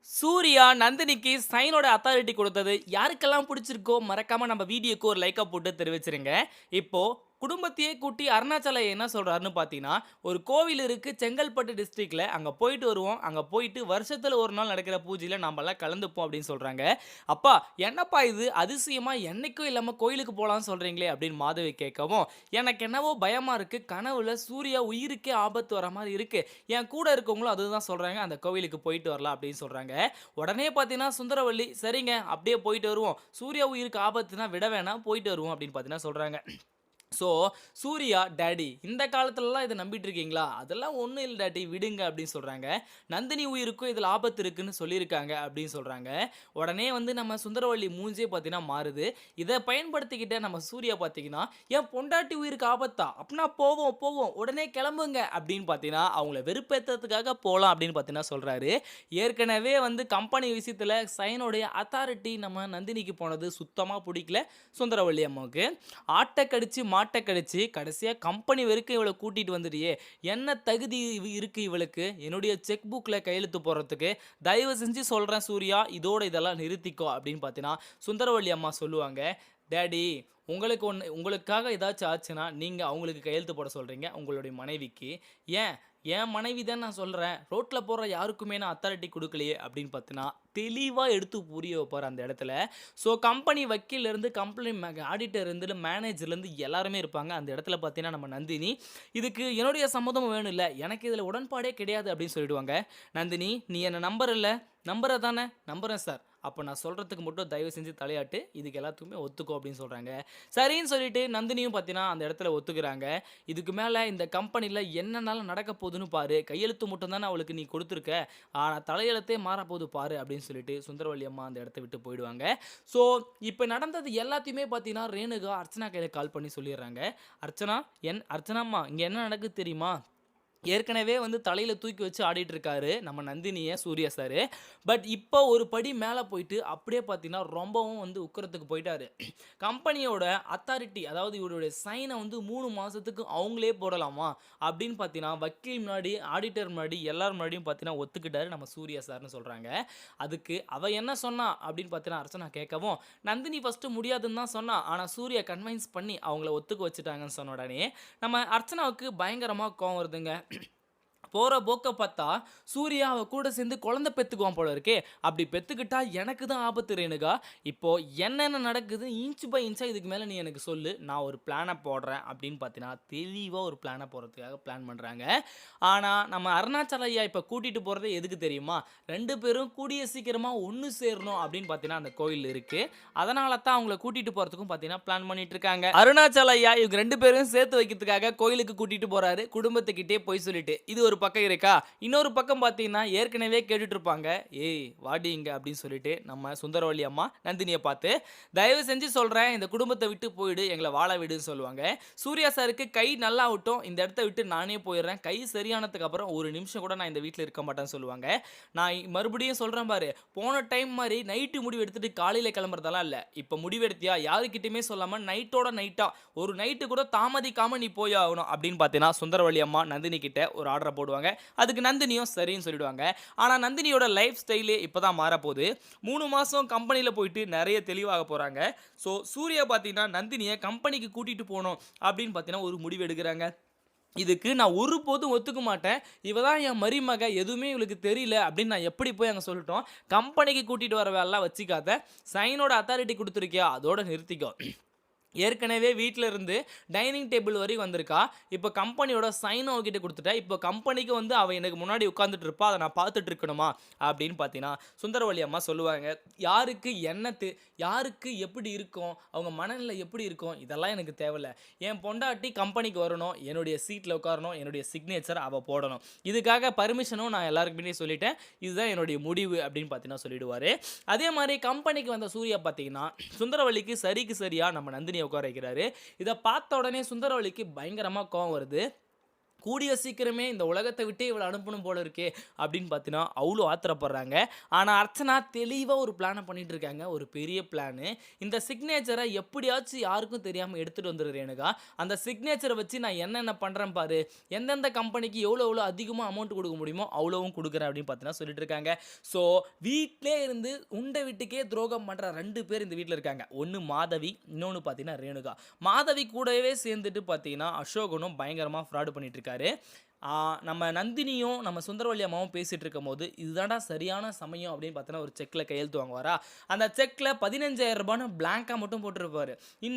சூர்யா நந்தினிக்கு சைனோட அத்தாரிட்டி கொடுத்தது யாருக்கெல்லாம் பிடிச்சிருக்கோ மறக்காம நம்ம வீடியோக்கு ஒரு லைக்கா போட்டு தெரிவிச்சிருங்க. இப்போ குடும்பத்தையே கூட்டி அருணாச்சலம் என்ன சொல்றாருன்னு பார்த்தீங்கன்னா, ஒரு கோவில் இருக்கு செங்கல்பட்டு டிஸ்ட்ரிக்ட்ல. அங்க போயிட்டு வருவோம். அங்க போயிட்டு வருஷத்துல ஒரு நாள் நடக்கிற பூஜையில நாமெல்லாம் கலந்துப்போம் அப்படின்னு சொல்றாங்க. அப்பா என்னப்பா இது அதிசயமா என்னைக்கும் இல்லாம கோயிலுக்கு போலாம்னு சொல்றீங்களே அப்படின்னு மாதவி கேட்கவும், எனக்கு என்னவோ பயமா இருக்கு. கனவுல சூர்யா உயிருக்கே ஆபத்து வர மாரி இருக்கு. என் கூட இருக்கவங்களும் அதுதான் சொல்றாங்க. அந்த கோவிலுக்கு போயிட்டு வரலாம் அப்படின்னு சொல்றாங்க. உடனே பார்த்தீங்கன்னா சுந்தரவல்லி, சரிங்க அப்படியே போயிட்டு வருவோம். சூர்யா உயிருக்கு ஆபத்துனா விட வேணாம் போயிட்டு வருவோம் அப்படின்னு பார்த்தீங்கன்னா சொல்றாங்க. ஸோ, சூர்யா, "டாடி இந்த காலத்துலலாம் இத நம்பிட்டு இருக்கீங்களா? அதெல்லாம் ஒண்ணும் இல்ல டாடி விடுங்க" அப்படின்னு சொல்றாங்க. "நந்தினி உயிருக்கும் இதில ஆபத்து இருக்குன்னு சொல்லியிருக்காங்க" அப்படின்னு சொல்றாங்க. உடனே வந்து நம்ம சுந்தரவல்லி மூஞ்சே பார்த்தீங்கன்னா மாறுது. இத பயன்படுத்திக்கிட்ட நம்ம சூர்யா பார்த்தீங்கன்னா, "என் பொண்டாட்டி உயிருக்கு ஆபத்தா? அப்பன்னா போவோம், போவோம். உடனே கிளம்புங்க" அப்படின்னு பார்த்தீங்கன்னா, அவங்கள வெறுப்பேத்துறதுக்காக போலாம் அப்படின்னு பார்த்தீங்கன்னா சொல்றாரு. ஏற்கனவே வந்து கம்பெனி விஷயத்தில சைனுடைய அத்தாரிட்டி நம்ம நந்தினிக்கு போனது சுத்தமா புடிக்கல சுந்தரவல்லி அம்மாவுக்கு. ஆட்ட கடிச்சு, மாட்ட கடிச்சு, கடைசியா கம்பெனி வரைக்கும் இவள கூட்டிட்டு வந்துட்டியே! என்ன தகுதி இருக்கு இவளுக்கு? என்னுடைய செக் புக்ல கையெழுத்து போடுறதுக்கு. தயவு செஞ்சு சொல்றேன் சூர்யா, இதோட இதெல்லாம் நிறுத்திக்கோ! அப்படின்னு பார்த்தீங்கன்னா, சுந்தரவல்லி அம்மா சொல்லுவாங்க. டாடி உங்களுக்காக ஏதாச்சும் ஆச்சுன்னா, நீங்க அவங்களுக்கு கையெழுத்து போட சொல்றீங்க, உங்களுடைய மனைவிக்கு. ஏன்? என் மனைவி தான் நான் சொல்றேன். ரோட்ல போற யாருக்குமே நான் அத்தாரிட்டி குடுக்கலையே! அப்படின்னு பார்த்தீங்கன்னா, தெளிவா எடுத்து புரிய வைப்பாரு அந்த இடத்துல. ஸோ கம்பெனி வக்கீல்லேருந்து, கம்பெனி ஆடிட்டர்லேருந்து, மேனேஜர்லேருந்து எல்லாருமே இருப்பாங்க. அந்த இடத்துல பார்த்தீங்கன்னா, நம்ம நந்தினி, "இதுக்கு என்னுடைய சம்மதம் வேணும்ல. எனக்கு இதில உடன்பாடே கிடையாது" அப்படின்னு சொல்லிடுவாங்க. "நந்தினி, நீ என்ன நம்புறல்ல? நம்புற தானே?" "நம்புறேன் சார்." "அப்ப நான் சொல்றதுக்கு மட்டும் தயவு செஞ்சு தலையாட்டு. இதுக்கு எல்லாத்துக்குமே ஒத்துக்கோ" அப்படின்னு சொல்றாங்க. சரின்னு சொல்லிட்டு நந்தினியும் பார்த்தீங்கன்னா, அந்த இடத்துல ஒத்துக்கிறாங்க. "இதுக்கு மேல இந்த கம்பெனில என்னனாலும் நடக்க போதுன்னு பாரு. கையெழுத்து மட்டும் தானே அவளுக்கு நீ குடுத்துருக்க. ஆனா தலையெழுத்தே மாறப்போது பாரு" அப்படின்னு சொல்லிட்டு சுந்தரவல்லி அம்மா அந்த இடத்த விட்டு போயிடுவாங்க. ஸோ, இப்ப நடந்தது எல்லாத்தையுமே பார்த்தீங்கன்னா, ரேணுகா அர்ச்சனா கையில கால் பண்ணி சொல்லிர்றாங்க. "அர்ச்சனா, அர்ச்சனாம்மா இங்க என்ன நடக்குது தெரியுமா? ஏற்கனவே வந்து தலையில தூக்கி வச்சு ஆடிட்டு இருக்காரு நம்ம நந்தினிய சூர்யா சாரு. பட் இப்போ ஒரு படி மேல போயிட்டு அப்படியே பார்த்தீங்கன்னா, ரொம்பவும் வந்து உக்கிரத்துக்கு போயிட்டாரு. கம்பெனியோட அத்தாரிட்டி அதாவது இவருடைய சைன வந்து 3 மாசத்துக்கு அவங்களே போடலாமா? அப்படின்னு பார்த்தீங்கன்னா, வக்கீல் முன்னாடி, ஆடிட்டர் முன்னாடி, எல்லார் முன்னாடியும் பார்த்தீங்கன்னா ஒத்துக்கிட்டாரு நம்ம சூர்யா சார்ன்னு சொல்றாங்க. அதுக்கு அவ என்ன சொன்னா? அப்படின்னு பார்த்தீங்கன்னா, அர்ச்சனா கேட்கவும், நந்தினி ஃபர்ஸ்ட்டு முடியாதுன்னு தான் சொன்னா. ஆனா சூர்யா கன்வின்ஸ் பண்ணி அவங்கள ஒத்துக்க வச்சுட்டாங்கன்னு சொன்ன உடனே, நம்ம அர்ச்சனாவுக்கு பயங்கரமா கோவம் வருதுங்க. போற போக்க பார்த்தா, சூர்யா அவ கூட சேர்ந்து குழந்தை பெத்துக்குவான் போல இருக்கே! அப்படி பெத்துக்கிட்டா எனக்கு தான் ஆபத்து ரேணுகா. இப்போ என்னென்ன நடக்குது இன்ச் பை இன்ச்சா இதுக்கு மேல நீ எனக்கு சொல்லு. நான் ஒரு பிளான போடுறேன் அப்படின்னு பார்த்தீங்கன்னா, தெளிவா ஒரு பிளான போடுறதுக்காக பிளான் பண்றாங்க. ஆனா, நம்ம அருணாச்சல ஐயா இப்ப கூட்டிட்டு போறது எதுக்கு தெரியுமா? 2 பேரும் கூடிய சீக்கிரமா ஒண்ணு சேரணும் அப்படின்னு பார்த்தீங்கன்னா, அந்த கோயில் இருக்கு. அதனால தான் அவங்கள கூட்டிட்டு போறதுக்கும் பார்த்தீங்கன்னா, பிளான் பண்ணிட்டு இருக்காங்க. அருணாச்சல ஐயா இவங்க 2 பேரையும் சேர்த்து வைக்கிறதுக்காக கோயிலுக்கு கூட்டிட்டு போறாரு. குடும்பத்துக்கிட்டயே பொய் சொல்லிட்டு. இது ஒரு பக்கம் இருக்கா? இன்னொரு பக்கம் பார்த்தீங்கன்னா, ஏற்கனவே கேட்டுட்டு இருப்பாங்க. "ஏய் வாடி இங்க" அப்படின்னு சொல்லிட்டு நம்ம சுந்தரவல்லி அம்மா நந்தினிய பார்த்து, "தயவு செஞ்சு சொல்றேன் இந்த குடும்பத்த விட்டு போயிடு. எங்கள வாழ விடுன்னு" சொல்லுவாங்க. சூர்யா சாருக்கு கை நல்லாவட்டும். இந்த இடத்த விட்டு நானே போயிடுறேன். கை சரியானதுக்கு அப்புறம் ஒரு நிமிஷம் கூட நான் இந்த வீட்ல இருக்க மாட்டேன்னு சொல்லுவாங்க. நான் மறுபடியும் சொல்றேன் பாரு. போன டைம் மாரி நைட்டு முடிவு எடுத்துட்டு காலையில கிளம்புறதெல்லாம் இல்ல. இப்ப முடிவு எடுத்தியா? யாருகிட்டயுமே சொல்லாம நைட்டோட நைட்டா ஒரு நைட்டு கூட தாமதிக்காம நீ போய் ஆகணும் அப்படின்னு பார்த்தீங்கன்னா, சுந்தரவல்லி அம்மா நந்தினி கிட்ட ஒரு ஆர்டர போடுவாங்க. அதுக்கு நந்தினியும் சரின்னு சொல்லிடுவாங்க. ஆனா நந்தினியோட லைஃப் ஸ்டைலே இப்ப தான் மாறப்போது. 3 மாசம் கம்பெனில போயிட்டு நெறைய தெளிவாக போறாங்க. ஸோ சூர்யா பார்த்தீங்கன்னா, நந்தினிய கம்பெனிக்கு கூட்டிட்டு போணும் அப்படின்னு பார்த்தீங்கன்னா, ஒரு முடிவு எடுக்குறாங்க. இதுக்கு நான் ஒருபோதும் ஒத்துக்க மாட்டேன். இவ தான் என் மருமக. எதுவுமே இவளுக்கு தெரியல அப்படின்னு நான் எப்படி போய் அங்க சொல்லட்டும். கம்பெனிக்கு கூட்டிட்டு வர வேலைலாம் வச்சுக்காத. சைனோட அத்தாரிட்டி குடுத்துருக்கியா? அதோட நிறுத்திக்கோ. ஏற்கனவே வீட்ல இருந்து டைனிங் டேபிள் வரையும் வந்திருக்கா. இப்ப கம்பெனியோட சைனும் அவகிட்ட குடுத்துட்டேன். இப்ப கம்பெனிக்கு வந்து அவ எனக்கு முன்னாடி உட்கார்ந்துட்டு இருப்பா. அத நான் பார்த்துட்டு இருக்கணுமா? அப்படின்னு பார்த்தீங்கன்னா, சுந்தரவல்லி அம்மா சொல்லுவாங்க. யாருக்கு என்ன யாருக்கு எப்படி இருக்கும்? அவங்க மனநிலை எப்படி இருக்கும்? இதெல்லாம் எனக்கு தேவையில்ல. என் பொண்டாட்டி கம்பெனிக்கு வரணும். என்னுடைய சீட்ல உட்காரணும். என்னுடைய சிக்னேச்சர் அவ போடணும். இதுக்காக பர்மிஷனும் நான் எல்லாருக்கு முன்னாடியே சொல்லிட்டேன். இதுதான் என்னுடைய முடிவு அப்படின்னு பார்த்தீங்கன்னா சொல்லிடுவாரு. அதே மாரி கம்பெனிக்கு வந்த சூர்யா பார்த்தீங்கன்னா, சுந்தரவல்லிக்கு சரிக்கு சரியா நம்ம நந்தினிய உட்கார வைக்கிறாரு. இத பார்த்த உடனே சுந்தரவல்லிக்கு பயங்கரமா கோவம் வருது. கூடிய சீக்கிரமே இந்த உலகத்தை விட்டே இவளை அனுப்பணும் போல இருக்கே அப்படின்னு பார்த்தீங்கன்னா அவ்வளோ ஆத்திரப்படுறாங்க. ஆனால் அர்ச்சனா தெளிவாக ஒரு பிளானை பண்ணிட்டு இருக்காங்க, ஒரு பெரிய பிளானு. இந்த சிக்னேச்சரை எப்படியாச்சும் யாருக்கும் தெரியாமல் எடுத்துகிட்டு வந்துரு ரேணுகா. அந்த சிக்னேச்சரை வச்சு நான் என்னென்ன பண்ணுறேன் பாரு, எந்தெந்த கம்பெனிக்கு எவ்வளோ எவ்வளோ அதிகமாக அமௌண்ட் கொடுக்க முடியுமோ அவ்வளோவும் கொடுக்குறேன் அப்படின்னு பார்த்தீங்கன்னா சொல்லிட்டு இருக்காங்க. ஸோ வீட்டிலே இருந்து உண்டை வீட்டுக்கே துரோகம் பண்ணுற 2 பேர் இந்த வீட்டில் இருக்காங்க. ஒன்று மாதவி, இன்னொன்று பார்த்தீங்கன்னா ரேணுகா. மாதவி கூடவே சேர்ந்துட்டு பார்த்தீங்கன்னா அசோகனும் பயங்கரமாக ஃப்ராடு பண்ணிட்டு இருக்காரு. நம்ம நந்தினியும் நம்ம சுந்தரவல்லி அம்மாவும் பேசிகிட்டு இருக்கும் போது இதுதான்டா சரியான சமயம் அப்படின்னு பார்த்தோன்னா ஒரு செக்கில் கையெழுத்து வாங்குவாரா. அந்த செக்கில் 15,000 ரூபான்னு பிளாங்காக மட்டும் போட்டிருப்பாரு.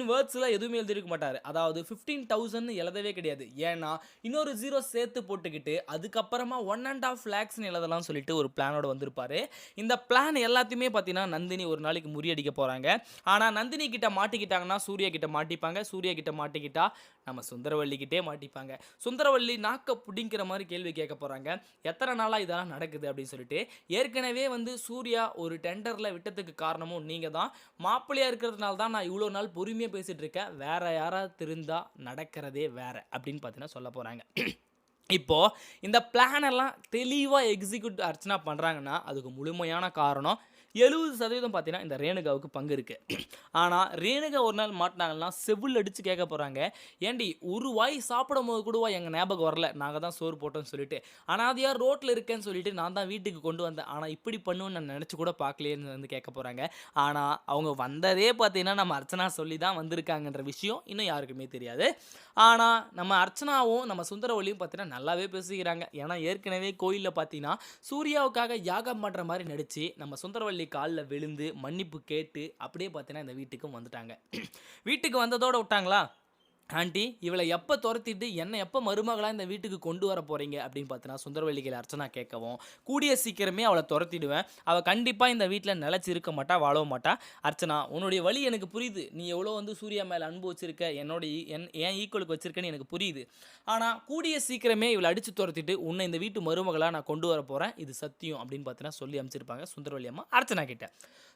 வேர்ட்ஸ்லாம் எதுவுமே எழுதிருக்க மாட்டார். அதாவது 15,000 எழுதவே கிடையாது. ஏன்னா இன்னொரு 0 சேர்த்து போட்டுக்கிட்டு அதுக்கப்புறமா 1.5 lakhs எழுதலாம் சொல்லிட்டு ஒரு பிளானோட வந்திருப்பாரு. இந்த பிளான் எல்லாத்தையுமே பார்த்தீங்கன்னா நந்தினி ஒரு நாளைக்கு முறியடிக்க போகிறாங்க. ஆனால் நந்தினி கிட்ட மாட்டிக்கிட்டாங்கன்னா சூர்யா கிட்ட மாட்டிப்பாங்க, சூர்யா கிட்ட மாட்டிக்கிட்டா நம்ம சுந்தரவல்லிக்கிட்டே மாட்டிப்பாங்க. சுந்தரவல்லி நாக்க புடிங்கிற மாதிரி கேள்வி கேட்க போகிறாங்க, எத்தனை நாளாக இதெல்லாம் நடக்குது அப்படின்னு சொல்லிட்டு. ஏற்கனவே வந்து சூர்யா ஒரு டெண்டரில் விட்டதுக்கு காரணமும் நீங்கள் தான், மாப்பிள்ளையாக இருக்கிறதுனால தான் நான் இவ்வளோ நாள் பொறுமையாக பேசிகிட்டு இருக்கேன், வேற யாராவது இருந்தா நடக்கிறதே வேற அப்படின்னு பார்த்தீங்கன்னா சொல்ல போகிறாங்க. இப்போது இந்த பிளான் எல்லாம் தெளிவாக எக்ஸிக்யூட் அர்ச்சனா பண்ணுறாங்கன்னா அதுக்கு முழுமையான காரணம் 70% பார்த்தீங்கன்னா இந்த ரேணுகாவுக்கு பங்கு இருக்குது. ஆனால் ரேணுகா ஒரு நாள் மாட்டினாங்கன்னா செவில் அடித்து கேட்க போகிறாங்க, ஏண்டி ஒரு வாய் சாப்பிடும் போது கூடவா எங்கள் ஞாபகம் வரல, நாங்கள் தான் சோறு போட்டோம்னு சொல்லிட்டு, அனாதையாக ரோட்டில் இருக்கேன்னு சொல்லிட்டு நான் தான் வீட்டுக்கு கொண்டு வந்தேன், ஆனால் இப்படி பண்ணுன்னு நான் நினச்சி கூட பார்க்கலையேன்னு வந்து கேட்க போகிறாங்க. ஆனால் அவங்க வந்ததே பார்த்தீங்கன்னா நம்ம அர்ச்சனா சொல்லி தான் வந்திருக்காங்கன்ற விஷயம் இன்னும் யாருக்குமே தெரியாது. ஆனால் நம்ம அர்ச்சனாவும் நம்ம சுந்தரவல்லியும் பார்த்தீங்கன்னா நல்லாவே பேசிக்கிறாங்க. ஏன்னா ஏற்கனவே கோயிலில் பார்த்தீங்கன்னா சூர்யாவுக்காக யாகம் பண்ணுற மாதிரி நடித்து நம்ம சுந்தரவல்லி காலில் விழுந்து மன்னிப்பு கேட்டு அப்படியே பார்த்தீங்கன்னா இந்த வீட்டுக்கும் வந்துட்டாங்க. வீட்டுக்கு வந்ததோடு விட்டாங்களா, ஆண்டி இவளை எப்போ துரத்திட்டு என்னை எப்போ மருமகளாக இந்த வீட்டுக்கு கொண்டு வர போகிறீங்க அப்படின்னு பார்த்தீங்கன்னா சுந்தரவல்லிகள் அர்ச்சனா கேட்கவும், கூடிய சீக்கிரமே அவளை துரத்திடுவேன், அவள் கண்டிப்பாக இந்த வீட்டில் நிலச்சி இருக்க மாட்டா, வாழவும் மாட்டா. அர்ச்சனா உன்னுடைய வழி எனக்கு புரியுது, நீ எவ்வளோ வந்து சூர்யா மேலே அன்பு வச்சிருக்க, ஏன் ஈக்குவலுக்கு வச்சிருக்கேன்னு எனக்கு புரியுது. ஆனால் கூடிய சீக்கிரமே இவளை அடித்து துரத்திட்டு உன்னை இந்த வீட்டு மருமகளாக நான் கொண்டு வர போகிறேன், இது சத்தியம் அப்படின்னு பார்த்தீங்கன்னா சொல்லி அமைச்சிருப்பாங்க சுந்தரவல்லி அம்மா அர்ச்சனா கிட்ட.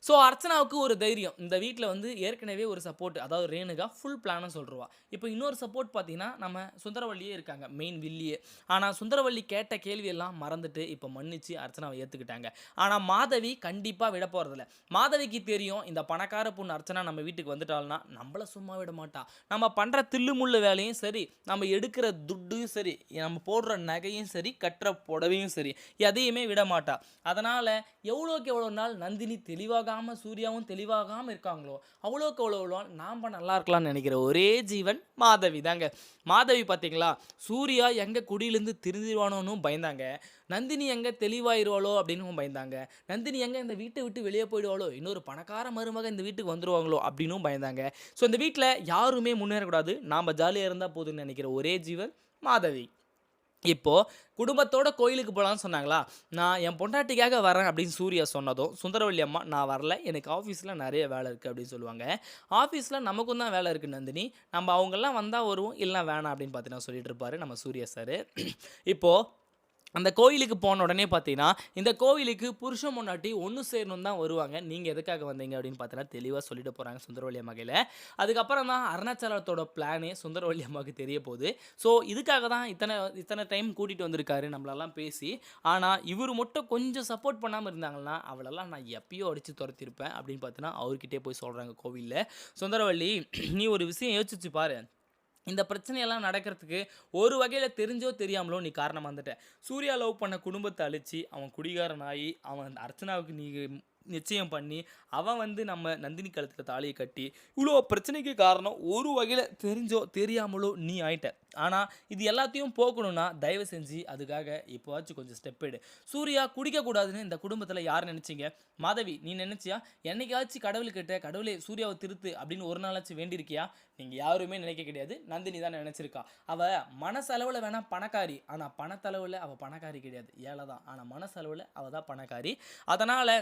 ஸோ அர்ச்சனாவுக்கு ஒரு தைரியம், இந்த வீட்டில் வந்து ஏற்கனவே ஒரு சப்போர்ட், அதாவது ரேணுகா ஃபுல் பிளானும் சொல்லிடுவா. இப்போ இன்னொரு சப்போர்ட் பார்த்தீங்கன்னா நம்ம சுந்தரவல்லியே இருக்காங்க, மெயின் வில்லியே. ஆனால் சுந்தரவல்லி கேட்ட கேள்வியெல்லாம் மறந்துட்டு இப்போ மன்னிச்சு அர்ச்சனாவை ஏற்றுக்கிட்டாங்க. ஆனால் மாதவி கண்டிப்பாக விட போகிறதில்ல. மாதவிக்கு தெரியும் இந்த பணக்கார பொண்ணு அர்ச்சனா நம்ம வீட்டுக்கு வந்துட்டாள்னா நம்மளை சும்மா விட மாட்டா, நம்ம பண்ணுற தில்லுமுள்ளு வேலையும் சரி, நம்ம எடுக்கிற துட்டும் சரி, நம்ம போடுற நகையும் சரி, கட்டுற புடவையும் சரி, எதையுமே விட மாட்டா. அதனால் எவ்வளோக்கு எவ்வளோ நாள் நந்தினி தெளிவாகாமல் சூர்யாவும் தெளிவாகாமல் இருக்காங்களோ அவ்வளோக்கு எவ்வளோ நாம் நல்லா இருக்கலாம்னு நினைக்கிற ஒரே ஜீவன் மாதவி தாங்க. மாதவி பார்த்தீங்களா, சூர்யா எங்கே குடியிலேருந்து திருந்திடுவானோன்னு பயந்தாங்க, நந்தினி எங்கே தெளிவாயிருவாளோ அப்படின்னு பயந்தாங்க, நந்தினி எங்கே இந்த வீட்டை விட்டு வெளியே போயிடுவாளோ, இன்னொரு பணக்கார மருமக இந்த வீட்டுக்கு வந்துடுவாங்களோ அப்படின்னும் பயந்தாங்க. ஸோ இந்த வீட்டில் யாருமே முன்னேறக்கூடாது, நாம் ஜாலியாக இருந்தால் போதுன்னு நினைக்கிற ஒரே ஜீவன் மாதவி. இப்போது குடும்பத்தோட கோயிலுக்கு போகலான்னு சொன்னாங்களா, நான் என் பொண்டாட்டிக்காக வரேன் அப்படின்னு சூர்யா சொன்னதும் சுந்தரவல்லி அம்மா நான் வரல, எனக்கு ஆஃபீஸில் நிறைய வேலை இருக்குது அப்படின்னு சொல்லுவாங்க. ஆஃபீஸில் நமக்கும் தான் வேலை இருக்குது நந்தினி, நம்ம அவங்கெல்லாம் வந்தால் வருவோம், இல்லைனா வேணாம் அப்படின்னு பார்த்தீங்கன்னா சொல்லிட்டு இருப்பாரு நம்ம சூர்யா சார். இப்போது அந்த கோயிலுக்கு போன உடனே பார்த்தீங்கன்னா இந்த கோவிலுக்கு புருஷன் பொண்டாட்டி ஒன்று சேரணும் தான் வருவாங்க, நீங்கள் எதுக்காக வந்தீங்க அப்படின்னு பார்த்தீங்கன்னா தெளிவாக சொல்லிட்டு போகிறாங்க சுந்தரவல்லி அம்மாக்கையில். அதுக்கப்புறம் தான் அருணாச்சலத்தோட பிளானே சுந்தரவல்லி அம்மாவுக்கு தெரிய போகுது. ஸோ இதுக்காக தான் இத்தனை டைம் கூட்டிகிட்டு வந்திருக்காரு நம்மளெல்லாம் பேசி. ஆனால் இவர் மட்டும் கொஞ்சம் சப்போர்ட் பண்ணாமல் இருந்தாங்கன்னா அவளெல்லாம் நான் எப்பயோ அடித்து துரத்திருப்பேன் அப்படின்னு பார்த்தீங்கன்னா அவர்கிட்டே போய் சொல்கிறாங்க கோவிலில். சுந்தரவல்லி நீ ஒரு விஷயம் யோசிச்சு பாரு, இந்த பிரச்சனையெல்லாம் நடக்கிறதுக்கு ஒரு வகையில் தெரிஞ்சோ தெரியாமலோ நீ காரணம் வந்துட்ட. சூர்யா லவ் பண்ண குடும்பத்தை அழிச்சு அவன் குடிகாரன் ஆகி அவன் அர்ச்சனாவுக்கு நீ நிச்சயம் பண்ணி அவன் வந்து நம்ம நந்தினி கழுத்தில் தாலியை கட்டி இவ்வளோ பிரச்சனைக்கு காரணம் ஒரு வகையில் தெரிஞ்சோ தெரியாமலோ நீ ஆயிட்ட. ஆனால் இது எல்லாத்தையும் போக்கணும்னா தயவு செஞ்சு அதுக்காக இப்போவாச்சும் கொஞ்சம் ஸ்டெப் எடு. சூர்யா குடிக்கக்கூடாதுன்னு இந்த குடும்பத்தில் யார் நினச்சிங்க? மாதவி நீ நினச்சியா? என்னைக்காச்சும் கடவுள்கிட்ட கடவுளே சூர்யாவை திருத்து அப்படின்னு ஒரு நாளாச்சும் வேண்டியிருக்கியா? நீங்கள் யாருமே நினைக்க கிடையாது, நந்தினி தான் நினச்சிருக்கா. அவள் மனசளவில் வேணால் பணக்காரி, ஆனால் பணத்தளவில் அவள் பணக்காரி கிடையாது, ஏழை தான். ஆனால் மனசளவில் அவள் தான் பணக்காரி. அதனால்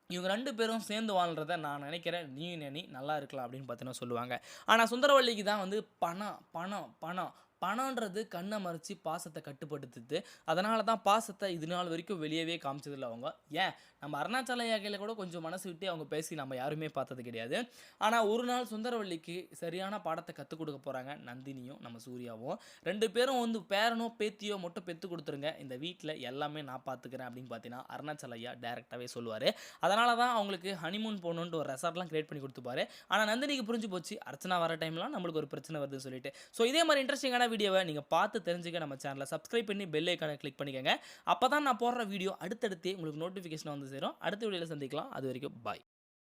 இவங்க 2 பேரும் சேர்ந்து வாழ்கிறத நான் நினைக்கிறேன், நீ நல்லா இருக்கலாம் அப்படின்னு பார்த்தீங்கன்னா சொல்லுவாங்க. ஆனால் சுந்தரவல்லிக்கு தான் வந்து பணம் பணம் பணம் பணம்ன்றது கண்ண மறைச்சு பாசத்த கட்டுப்படுத்துது. அதனால தான் பாசத்த இது நாள் வரைக்கும் வெளியவே காமிச்சதில்ல அவங்க. ஏன் நம்ம அருணாச்சல யாகையில கூட கொஞ்சம் மனசு விட்டு அவங்க பேசி நம்ம யாருமே பார்த்தது கிடையாது. ஆனா ஒரு நாள் சுந்தரவல்லிக்கு சரியான பாடத்த கத்துக் குடுக்க போறாங்க நந்தினியும், நம்ம சூர்யாவும். 2 பேரும் வந்து பேரனோ, பேத்தியோ மட்டும் பெத்து குடுத்துருங்க. இந்த வீட்ல எல்லாமே நான் பார்த்துக்கிறேன் அப்படின்னு பார்த்தீங்கன்னா, அருணாச்சல ஐயா டைரக்ட்டாவே சொல்லுவாரு. அதனால தான் அவங்களுக்கு ஹனிமூன் போணுன்ட்டு ஒரு ரெசார்ட்லாம் கிரியேட் பண்ணி குடுத்துப்பாரு. ஆனா நந்தினிக்கு புரிஞ்சு போச்சு. அர்ச்சனா வர டைம்லாம் நம்மளுக்கு ஒரு பிரச்சனை வருதுன்னு சொல்லிட்டு. ஸோ இதே மாரி இன்ட்ரஸ்டிங்கான வீடியோவ நீங்க பார்த்து தெரிஞ்சுக்க நம்ம சேனல சப்ஸ்கிரைப் பண்ணி பெல் ஐகான கிளிக் பண்ணிக்கங்க. அப்பதான் நான் போடுற வீடியோ அடுத்தடுத்தே உங்களுக்கு நோட்டிஃபிகேஷன் வந்து சேரும். அடுத்த வீடியோல சந்திக்கலாம். அதுவரைக்கும் பாய்.